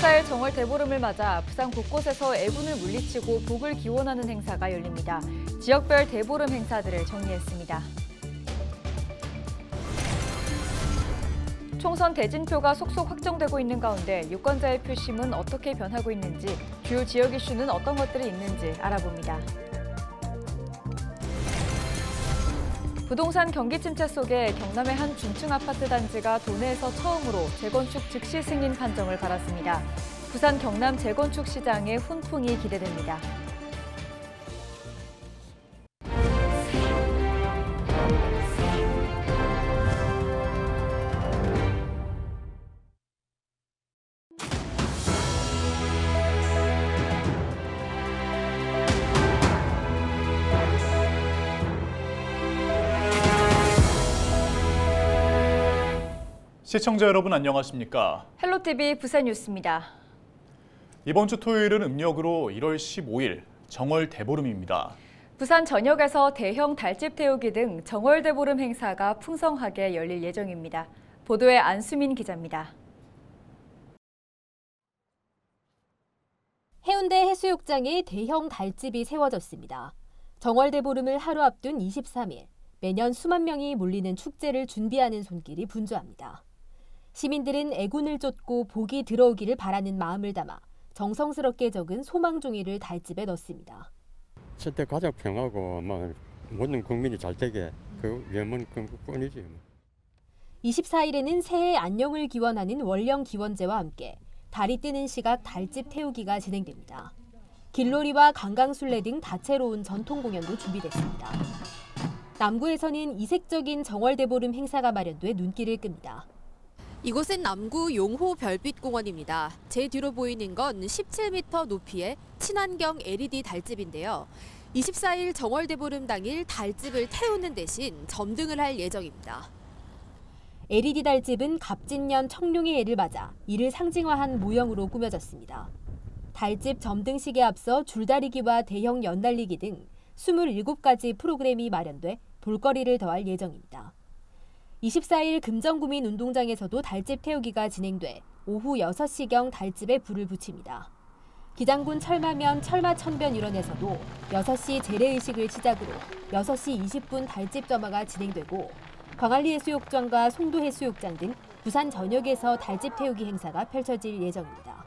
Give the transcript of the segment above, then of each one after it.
24일 정월 대보름을 맞아 부산 곳곳에서 애군을 물리치고 복을 기원하는 행사가 열립니다. 지역별 대보름 행사들을 정리했습니다. 총선 대진표가 속속 확정되고 있는 가운데 유권자의 표심은 어떻게 변하고 있는지, 주요 지역 이슈는 어떤 것들이 있는지 알아봅니다. 부동산 경기 침체 속에 경남의 한 중층 아파트 단지가 도내에서 처음으로 재건축 즉시 승인 판정을 받았습니다. 부산 경남 재건축 시장의 훈풍이 기대됩니다. 시청자 여러분 안녕하십니까? 헬로티비 부산 뉴스입니다. 이번 주 토요일은 음력으로 1월 15일 정월 대보름입니다. 부산 전역에서 대형 달집 태우기 등 정월 대보름 행사가 풍성하게 열릴 예정입니다. 보도에 안수민 기자입니다. 해운대 해수욕장에 대형 달집이 세워졌습니다. 정월 대보름을 하루 앞둔 23일, 매년 수만 명이 몰리는 축제를 준비하는 손길이 분주합니다. 시민들은 애군을 쫓고 복이 들어오기를 바라는 마음을 담아 정성스럽게 적은 소망 종이를 달집에 넣습니다. 첫째 가족 평하고 모든 국민이 잘 되게 그愿望뿐이지. 24일에는 새해 안녕을 기원하는 월령 기원제와 함께 달이 뜨는 시각 달집 태우기가 진행됩니다. 길놀이와 강강술래 등 다채로운 전통 공연도 준비됐습니다. 남구에서는 이색적인 정월 대보름 행사가 마련돼 눈길을 끕니다. 이곳은 남구 용호 별빛공원입니다. 제 뒤로 보이는 건 17m 높이의 친환경 LED 달집인데요. 24일 정월 대보름 당일 달집을 태우는 대신 점등을 할 예정입니다. LED 달집은 갑진년 청룡의 해를 맞아 이를 상징화한 모형으로 꾸며졌습니다. 달집 점등식에 앞서 줄다리기와 대형 연달리기 등 27가지 프로그램이 마련돼 볼거리를 더할 예정입니다. 24일 금정구민 운동장에서도 달집 태우기가 진행돼 오후 6시경 달집에 불을 붙입니다. 기장군 철마면 철마천변 일원에서도 6시 재래의식을 시작으로 6시 20분 달집 점화가 진행되고 광안리 해수욕장과 송도 해수욕장 등 부산 전역에서 달집 태우기 행사가 펼쳐질 예정입니다.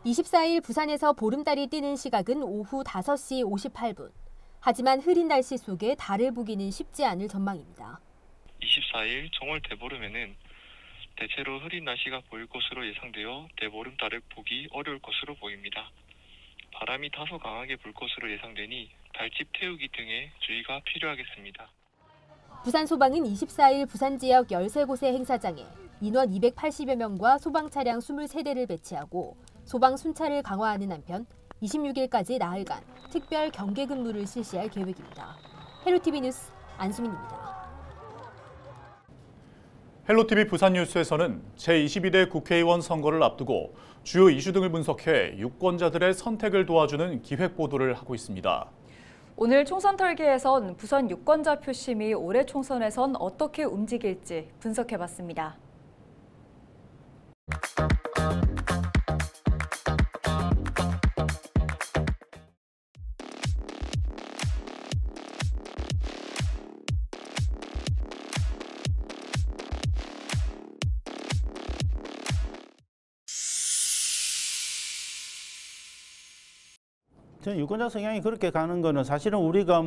24일 부산에서 보름달이 뜨는 시각은 오후 5시 58분. 하지만 흐린 날씨 속에 달을 보기는 쉽지 않을 전망입니다. 24일 정월 대보름에는 대체로 흐린 날씨가 보일 것으로 예상되어 대보름달을 보기 어려울 것으로 보입니다. 바람이 다소 강하게 불 것으로 예상되니 달집 태우기 등에 주의가 필요하겠습니다. 부산소방은 24일 부산 지역 13곳의 행사장에 인원 280여 명과 소방 차량 23대를 배치하고 소방 순찰을 강화하는 한편 26일까지 나흘간 특별 경계 근무를 실시할 계획입니다. 헬로티비 뉴스 안수민입니다. 헬로티비 부산 뉴스에서는 제22대 국회의원 선거를 앞두고 주요 이슈 등을 분석해 유권자들의 선택을 도와주는 기획 보도를 하고 있습니다. 오늘 총선 털기에선 부산 유권자 표심이 올해 총선에선 어떻게 움직일지 분석해봤습니다. 저는 유권자 성향이 그렇게 가는 거는 사실은 우리가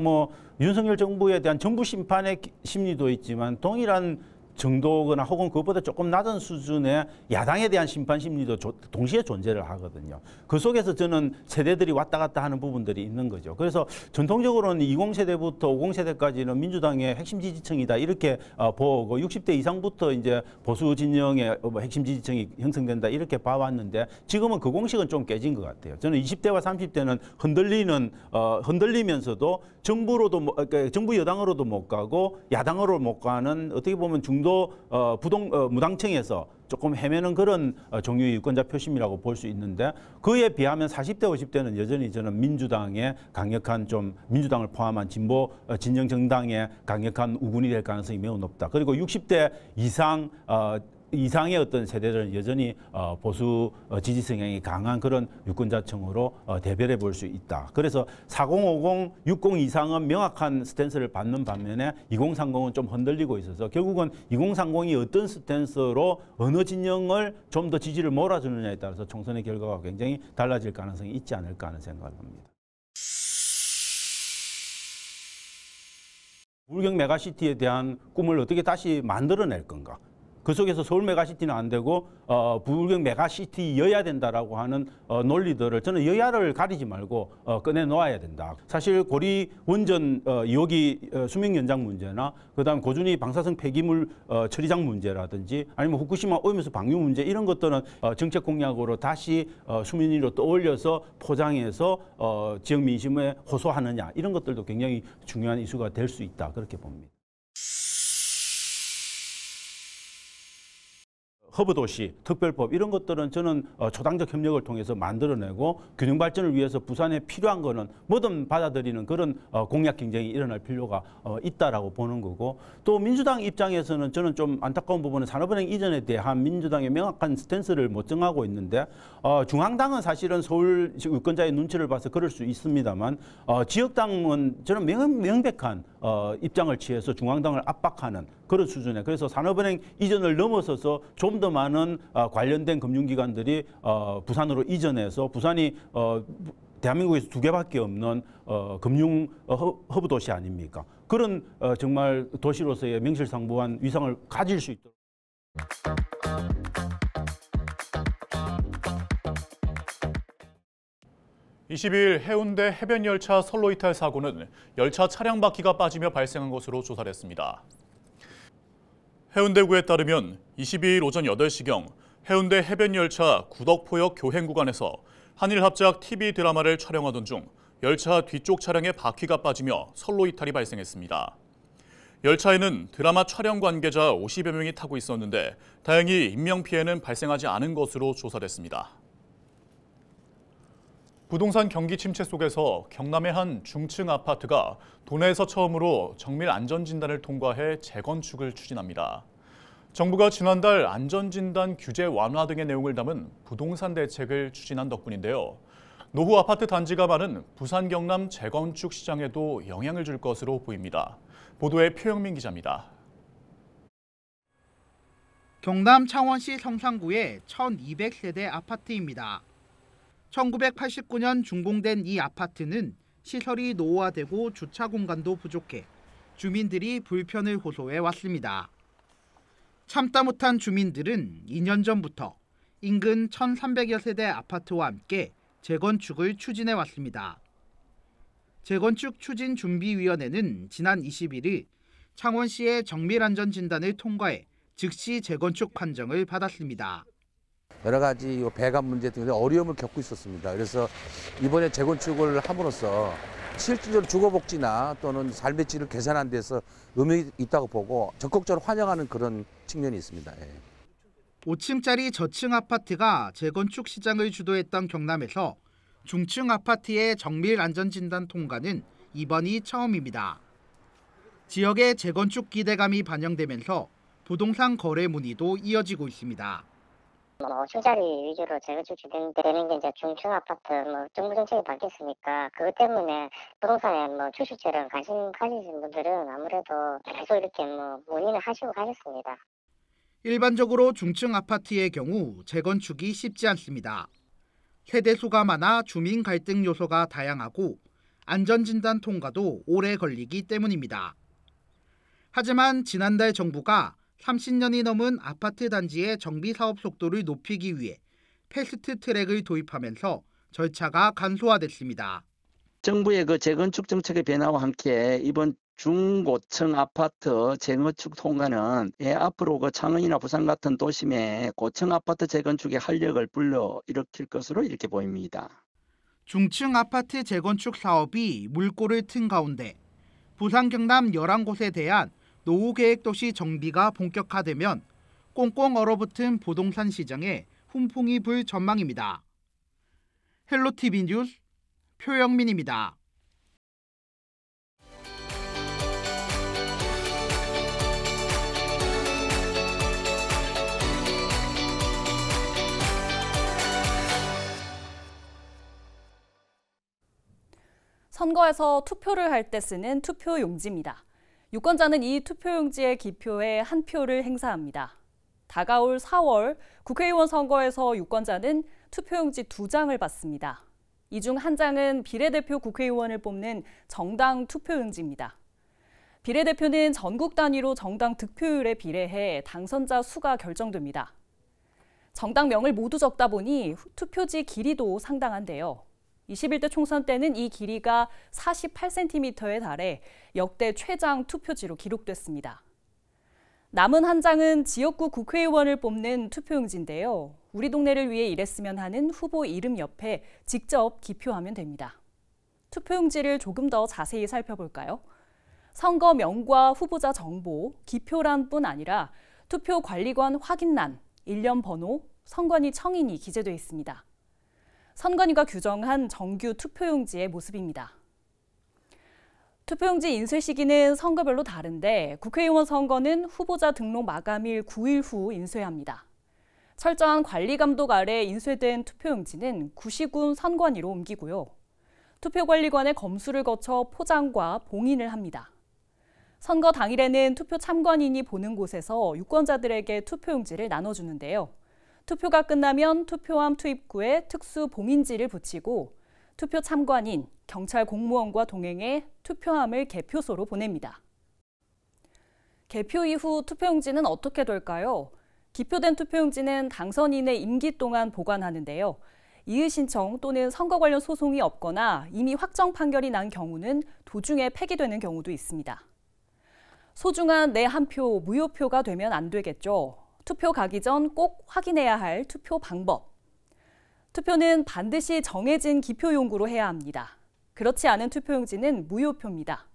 윤석열 정부에 대한 정부 심판의 심리도 있지만 동일한 정도거나 혹은 그것보다 조금 낮은 수준의 야당에 대한 심판 심리도 동시에 존재를 하거든요. 그 속에서 저는 세대들이 왔다 갔다 하는 부분들이 있는 거죠. 그래서 전통적으로는 20세대부터 50세대까지는 민주당의 핵심 지지층이다 이렇게 보고 60대 이상부터 이제 보수 진영의 핵심 지지층이 형성된다 이렇게 봐왔는데 지금은 그 공식은 좀 깨진 것 같아요. 저는 20대와 30대는 흔들리면서도 정부 여당으로도 못 가고 야당으로 못 가는 어떻게 보면 중도 무당층에서 조금 헤매는 그런 종류의 유권자 표심이라고 볼 수 있는데 그에 비하면 40대, 50대는 여전히 저는 민주당의 강력한 민주당을 포함한 진보 진영 정당의 강력한 우군이 될 가능성이 매우 높다. 그리고 60대 이상 이상의 어떤 세대들은 여전히 보수 지지 성향이 강한 그런 유권자층으로 대별해 볼 수 있다. 그래서 4050, 60 이상은 명확한 스탠스를 받는 반면에 2030은 좀 흔들리고 있어서 결국은 2030이 어떤 스탠스로 어느 진영을 좀 더 지지를 몰아주느냐에 따라서 총선의 결과가 굉장히 달라질 가능성이 있지 않을까 하는 생각을 합니다. 부울경 메가시티에 대한 꿈을 어떻게 다시 만들어낼 건가? 그 속에서 서울 메가시티는 안 되고 부울경 메가시티여야 된다라고 하는 논리들을 저는 여야를 가리지 말고 꺼내 놓아야 된다. 사실 고리 원전 2호기 수명 연장 문제나 그다음 고준위 방사성 폐기물 처리장 문제라든지 아니면 후쿠시마 오염수 방류 문제 이런 것들은 정책 공약으로 다시 수면 위로 떠올려서 포장해서 지역 민심에 호소하느냐 이런 것들도 굉장히 중요한 이슈가 될 수 있다 그렇게 봅니다. 허브도시, 특별법 이런 것들은 저는 초당적 협력을 통해서 만들어내고 균형 발전을 위해서 부산에 필요한 거는 뭐든 받아들이는 그런 공약 경쟁이 일어날 필요가 있다라고 보는 거고 또 민주당 입장에서는 저는 좀 안타까운 부분은 산업은행 이전에 대한 민주당의 명확한 스탠스를 못 정하고 있는데 중앙당은 사실은 서울 유권자의 눈치를 봐서 그럴 수 있습니다만 지역당은 저는 명백한 입장을 취해서 중앙당을 압박하는 그런 수준에 그래서 산업은행 이전을 넘어서서 좀 더 많은 관련된 금융기관들이 부산으로 이전해서 부산이 대한민국에서 2개밖에 없는 금융 허브 도시 아닙니까? 그런 정말 도시로서의 명실상부한 위상을 가질 수 있도록. 22일 해운대 해변열차 선로 이탈 사고는 열차 차량 바퀴가 빠지며 발생한 것으로 조사됐습니다. 해운대구에 따르면 22일 오전 8시경 해운대 해변열차 구덕포역 교행 구간에서 한일합작 TV 드라마를 촬영하던 중 열차 뒤쪽 차량의 바퀴가 빠지며 선로 이탈이 발생했습니다. 열차에는 드라마 촬영 관계자 50여 명이 타고 있었는데 다행히 인명피해는 발생하지 않은 것으로 조사됐습니다. 부동산 경기 침체 속에서 경남의 한 중층 아파트가 도내에서 처음으로 정밀 안전진단을 통과해 재건축을 추진합니다. 정부가 지난달 안전진단 규제 완화 등의 내용을 담은 부동산 대책을 추진한 덕분인데요. 노후 아파트 단지가 많은 부산 경남 재건축 시장에도 영향을 줄 것으로 보입니다. 보도에 표영민 기자입니다. 경남 창원시 성산구의 1200세대 아파트입니다. 1989년 준공된 이 아파트는 시설이 노후화되고 주차 공간도 부족해 주민들이 불편을 호소해 왔습니다. 참다 못한 주민들은 2년 전부터 인근 1300여 세대 아파트와 함께 재건축을 추진해 왔습니다. 재건축 추진준비위원회는 지난 21일 창원시의 정밀안전진단을 통과해 즉시 재건축 판정을 받았습니다. 여러 가지 배관 문제 등의 어려움을 겪고 있었습니다. 그래서 이번에 재건축을 함으로써 실질적으로 주거복지나 또는 삶의 질을 개선하는 데서 의미가 있다고 보고 적극적으로 환영하는 그런 측면이 있습니다. 5층짜리 저층 아파트가 재건축 시장을 주도했던 경남에서 중층 아파트의 정밀 안전진단 통과는 이번이 처음입니다. 지역의 재건축 기대감이 반영되면서 부동산 거래 문의도 이어지고 있습니다. 5층짜리 위주로 재건축 진행되는 게 이제 중층 아파트 정부 정책이 바뀌었으니까 그것 때문에 부동산에 주식처럼 관심 가지신 분들은 아무래도 계속 이렇게 문의는 하시고 가셨습니다. 일반적으로 중층 아파트의 경우 재건축이 쉽지 않습니다. 세대수가 많아 주민 갈등 요소가 다양하고 안전진단 통과도 오래 걸리기 때문입니다. 하지만 지난달 정부가 30년이 넘은 아파트 단지의 정비 사업 속도를 높이기 위해 패스트 트랙을 도입하면서 절차가 간소화됐습니다. 정부의 그 재건축 정책의 변화와 함께 이번 중고층 아파트 재건축 통과는 앞으로 그 창원이나 부산 같은 도심에 고층 아파트 재건축의 활력을 불러일으킬 것으로 이렇게 보입니다. 중층 아파트 재건축 사업이 물꼬를 튼 가운데 부산 경남 11곳에 대한 노후계획도시 정비가 본격화되면 꽁꽁 얼어붙은 부동산 시장에 훈풍이 불 전망입니다. 헬로티비 뉴스 표영민입니다. 선거에서 투표를 할 때 쓰는 투표용지입니다. 유권자는 이 투표용지의 기표에 한 표를 행사합니다. 다가올 4월 국회의원 선거에서 유권자는 투표용지 2장을 받습니다. 이 중 한 장은 비례대표 국회의원을 뽑는 정당 투표용지입니다. 비례대표는 전국 단위로 정당 득표율에 비례해 당선자 수가 결정됩니다. 정당명을 모두 적다 보니 투표지 길이도 상당한데요. 21대 총선 때는 이 길이가 48cm에 달해 역대 최장 투표지로 기록됐습니다. 남은 한 장은 지역구 국회의원을 뽑는 투표용지인데요. 우리 동네를 위해 일했으면 하는 후보 이름 옆에 직접 기표하면 됩니다. 투표용지를 조금 더 자세히 살펴볼까요? 선거명과 후보자 정보, 기표란뿐 아니라 투표관리관 확인란, 일련 번호, 선관위 청인이 기재되어 있습니다. 선관위가 규정한 정규 투표용지의 모습입니다. 투표용지 인쇄 시기는 선거별로 다른데 국회의원 선거는 후보자 등록 마감일 9일 후 인쇄합니다. 철저한 관리 감독 아래 인쇄된 투표용지는 구시군 선관위로 옮기고요. 투표관리관의 검수를 거쳐 포장과 봉인을 합니다. 선거 당일에는 투표 참관인이 보는 곳에서 유권자들에게 투표용지를 나눠주는데요. 투표가 끝나면 투표함 투입구에 특수 봉인지를 붙이고 투표 참관인, 경찰 공무원과 동행해 투표함을 개표소로 보냅니다. 개표 이후 투표용지는 어떻게 될까요? 기표된 투표용지는 당선인의 임기 동안 보관하는데요. 이의 신청 또는 선거 관련 소송이 없거나 이미 확정 판결이 난 경우는 도중에 폐기되는 경우도 있습니다. 소중한 내 한 표, 무효표가 되면 안 되겠죠. 투표 가기 전 꼭 확인해야 할 투표 방법. 투표는 반드시 정해진 기표용구로 해야 합니다. 그렇지 않은 투표용지는 무효표입니다.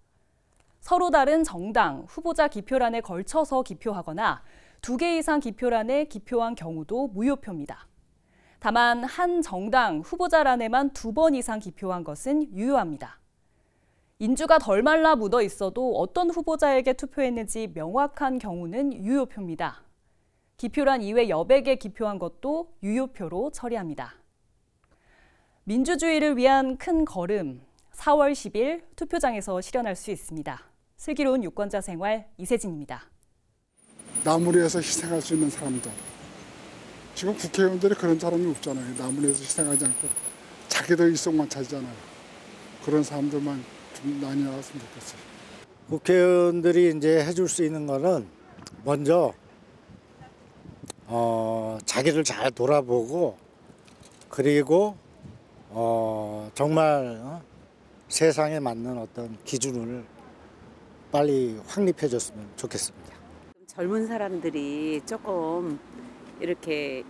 서로 다른 정당, 후보자 기표란에 걸쳐서 기표하거나 2개 이상 기표란에 기표한 경우도 무효표입니다. 다만 한 정당, 후보자란에만 2번 이상 기표한 것은 유효합니다. 인주가 덜 말라 묻어 있어도 어떤 후보자에게 투표했는지 명확한 경우는 유효표입니다. 기표란 이외 여백에 기표한 것도 유효표로 처리합니다. 민주주의를 위한 큰 걸음, 4월 10일 투표장에서 실현할 수 있습니다. 슬기로운 유권자 생활 이세진입니다. 남을 위해서 희생할 수 있는 사람들. 지금 국회의원들이 그런 사람이 없잖아요. 남을 위해서 희생하지 않고 자기들 일속만 찾잖아요. 그런 사람들만 좀 많이 나왔으면 좋겠어요. 국회의원들이 이제 해줄 수 있는 거는 먼저 자기를 잘 돌아보고 그리고 정말 세상에 맞는 어떤 기준을 빨리 확립해줬으면 좋겠습니다. 젊은 사람들이 조금 이렇게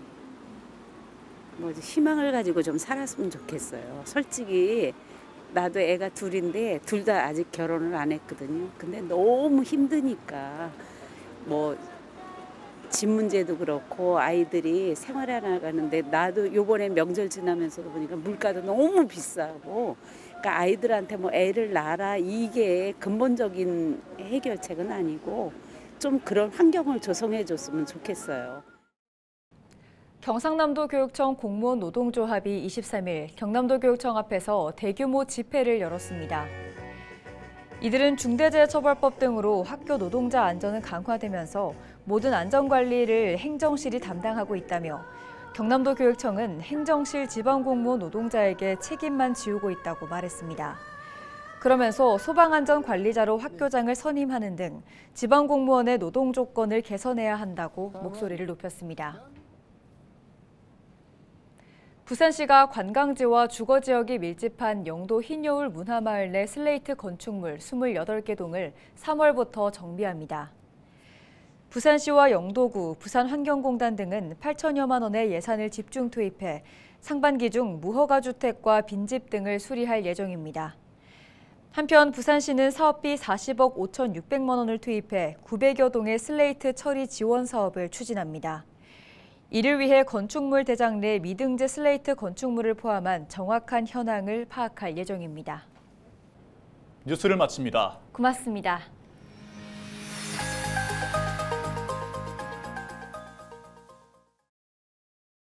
희망을 가지고 좀 살았으면 좋겠어요. 솔직히 나도 애가 둘인데 둘 다 아직 결혼을 안 했거든요. 근데 너무 힘드니까 집 문제도 그렇고 아이들이 생활해 나가는데 나도 요번에 명절 지나면서도 보니까 물가도 너무 비싸고 그러니까 아이들한테 애를 낳아라 이게 근본적인 해결책은 아니고 좀 그런 환경을 조성해 줬으면 좋겠어요. 경상남도 교육청 공무원 노동조합이 23일 경남도 교육청 앞에서 대규모 집회를 열었습니다. 이들은 중대재해처벌법 등으로 학교 노동자 안전은 강화되면서 모든 안전관리를 행정실이 담당하고 있다며 경남도 교육청은 행정실 지방공무원 노동자에게 책임만 지우고 있다고 말했습니다. 그러면서 소방안전관리자로 학교장을 선임하는 등 지방공무원의 노동 조건을 개선해야 한다고 목소리를 높였습니다. 부산시가 관광지와 주거지역이 밀집한 영도 흰여울 문화마을 내 슬레이트 건축물 28개 동을 3월부터 정비합니다. 부산시와 영도구, 부산환경공단 등은 8천여만 원의 예산을 집중 투입해 상반기 중 무허가 주택과 빈집 등을 수리할 예정입니다. 한편 부산시는 사업비 40억 5,600만 원을 투입해 900여 동의 슬레이트 처리 지원 사업을 추진합니다. 이를 위해 건축물 대장 내 미등재 슬레이트 건축물을 포함한 정확한 현황을 파악할 예정입니다. 뉴스를 마칩니다. 고맙습니다.